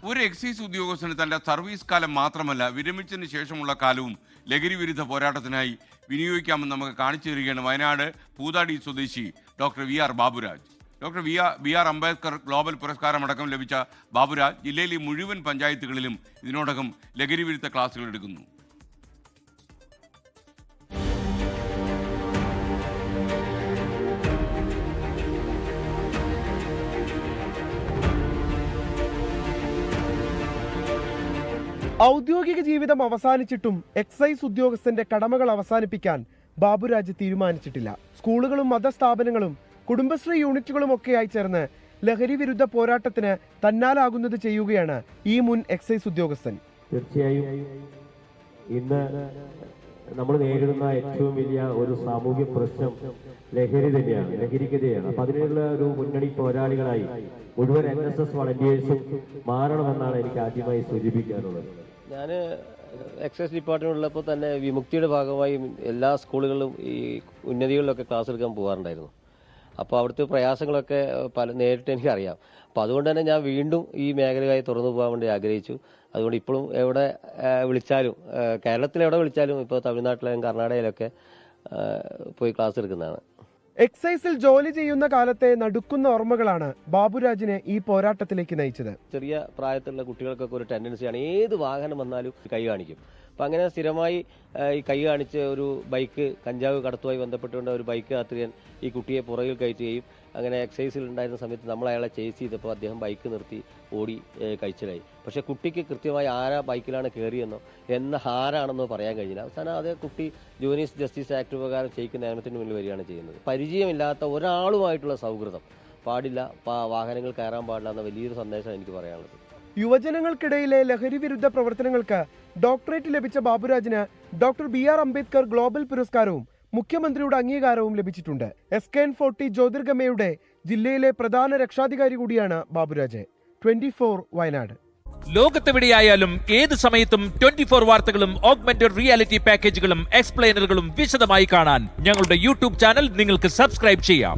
ഒരു എക്സൈസ് ഉദ്യോഗസ്ഥന് തന്റെ സർവീസ് കാലം മാത്രമല്ല വിരമിച്ചതിന് ശേഷമുള്ള കാലവും ലഹരി വിരുദ്ധ പോരാട്ടത്തിനായി വിനിയോഗിക്കാമെന്ന് നമുക്ക് കാണിച്ചു തരികയാണ് വയനാട് പൂതാടി സ്വദേശി doctor V R. Baburaj. Doctor V R. Ambedkar global പുരസ്കാരമടക്കം ലഭിച്ച ബാബുരാജ് ജില്ലയിലെ മുഴുവൻ പഞ്ചായത്തുകളിലും ഇതിനോടകം ലഹരി വിരുദ്ധ ക്ലാസുകൾ എടുക്കുന്നു. ഔദ്യോഗിക ജീവിതം അവസാനിച്ചിട്ടും എക്സൈസ് ഉദ്യോഗസ്ഥന്റെ കടമകൾ അവസാനിപ്പിക്കാൻ ബാബുരാജ് തീരുമാനിച്ചിട്ടില്ല. സ്കൂളുകളും മതസ്ഥാപനങ്ങളും കുടുംബശ്രീ യൂണിറ്റുകളുമൊക്കെയായി ചേർന്ന് ലഹരി വിരുദ്ധ പോരാട്ടത്തിന് തന്നാലാകുന്നത് ചെയ്യുകയാണ് ഈ മുൻ എക്സൈസ് ഉദ്യോഗസ്ഥൻ. തീർച്ചയായും ഇന്ന് നമ്മൾ നേരിടുന്ന ഏറ്റവും വലിയ ഒരു സാമൂഹ്യ പ്രശ്നം ലഹരി തന്നെയാണ്, ലഹരിക്കെതിരെയാണ്. അപ്പൊ അതിനുള്ള ഒരു മുന്നണി പോരാളികളായി മുഴുവൻ NSS വളണ്ടിയേഴ്സും മാറണമെന്നാണ് എനിക്ക് ആദ്യമായി സൂചിപ്പിക്കാനുള്ളത്. ഞാൻ എക്സൈസ് ഡിപ്പാർട്ട്മെൻറ്റിലുള്ളപ്പോൾ തന്നെ വിമുക്തിയുടെ ഭാഗമായി എല്ലാ സ്കൂളുകളിലും ഈ ഉന്നതികളിലൊക്കെ ക്ലാസ് എടുക്കാൻ പോകാറുണ്ടായിരുന്നു. അപ്പോൾ അവിടുത്തെ പ്രയാസങ്ങളൊക്കെ നേരിട്ട് എനിക്കറിയാം. അപ്പോൾ അതുകൊണ്ട് തന്നെ ഞാൻ വീണ്ടും ഈ മേഖലയായി തുറന്നു പോകാൻ വേണ്ടി ആഗ്രഹിച്ചു. അതുകൊണ്ട് ഇപ്പോഴും എവിടെ വിളിച്ചാലും, കേരളത്തിൽ എവിടെ വിളിച്ചാലും, ഇപ്പോൾ തമിഴ്നാട്ടിലും കർണാടകയിലൊക്കെ പോയി ക്ലാസ് എടുക്കുന്നതാണ്. എക്സൈസിൽ ജോലി ചെയ്യുന്ന കാലത്തെ നടുക്കുന്ന ഓർമ്മകളാണ് ബാബുരാജിനെ ഈ പോരാട്ടത്തിലേക്ക് നയിച്ചത്. ചെറിയ പ്രായത്തിലുള്ള കുട്ടികൾക്കൊക്കെ ഒരു ടെൻഡൻസിയാണ് ഏത് വാഹനം വന്നാലും കൈ കാണിക്കും. അപ്പം അങ്ങനെ സ്ഥിരമായി ഈ കൈ കാണിച്ച് ഒരു ബൈക്ക്, കഞ്ചാവ് കടത്തുമായി ബന്ധപ്പെട്ടുകൊണ്ട് ഒരു ബൈക്ക് യാത്രികൻ ഈ കുട്ടിയെ പുറകിൽ കയറ്റുകയും അങ്ങനെ എക്സൈസിൽ ഉണ്ടായിരുന്ന സമയത്ത് നമ്മൾ അയാളെ ചേസ് ചെയ്തപ്പോൾ അദ്ദേഹം ബൈക്ക് നിർത്തി ഓടി കഴിച്ചിലായി. പക്ഷേ കുട്ടിക്ക് കൃത്യമായി ആരാ ബൈക്കിലാണ് കയറിയെന്നോ ആരാണെന്നോ പറയാൻ കഴിഞ്ഞില്ല. അവസാനം അതേ കുട്ടി ജൂനിയർ ജസ്റ്റിസ് ആക്ട് പ്രകാരം ചെയ്യിക്കുന്ന നിയമത്തിന് മുന്നിൽ വരികയാണ് ചെയ്യുന്നത്. പരിചയമില്ലാത്ത ഒരാളുമായിട്ടുള്ള സൗഹൃദം പാടില്ല, വാഹനങ്ങൾ കയറാൻ പാടില്ല എന്ന വലിയൊരു സന്ദേശം എനിക്ക് പറയാനുള്ളത്. യുവജനങ്ങൾക്കിടയിലെ ലഹരി വിരുദ്ധ പ്രവർത്തനങ്ങൾക്ക് ഡോക്ടറേറ്റ് ലഭിച്ച ബാബുരാജിന് ഡോക്ടർ ബി.ആർ. അംബേദ്കർ ഗ്ലോബൽ പുരസ്കാരവും മുഖ്യമന്ത്രിയുടെ അംഗീകാരവും ലഭിച്ചിട്ടുണ്ട്. SKN40 ജ്യോതിർഗമയുടെ ജില്ലയിലെ പ്രധാന രക്ഷാധികാരി കൂടിയാണ് ബാബുരാജ്. 24 വയനാട്. ലോകത്തെവിടെയായാലും ഏത് സമയത്തും 24 വാർത്തകളും ഓഗ്മെന്റഡ് റിയാലിറ്റി പാക്കേജുകളും എക്സ്പ്ലെയിനറുകളും വിശദമായി കാണാൻ ഞങ്ങളുടെ യൂട്യൂബ് ചാനൽ നിങ്ങൾക്ക് സബ്സ്ക്രൈബ് ചെയ്യാം.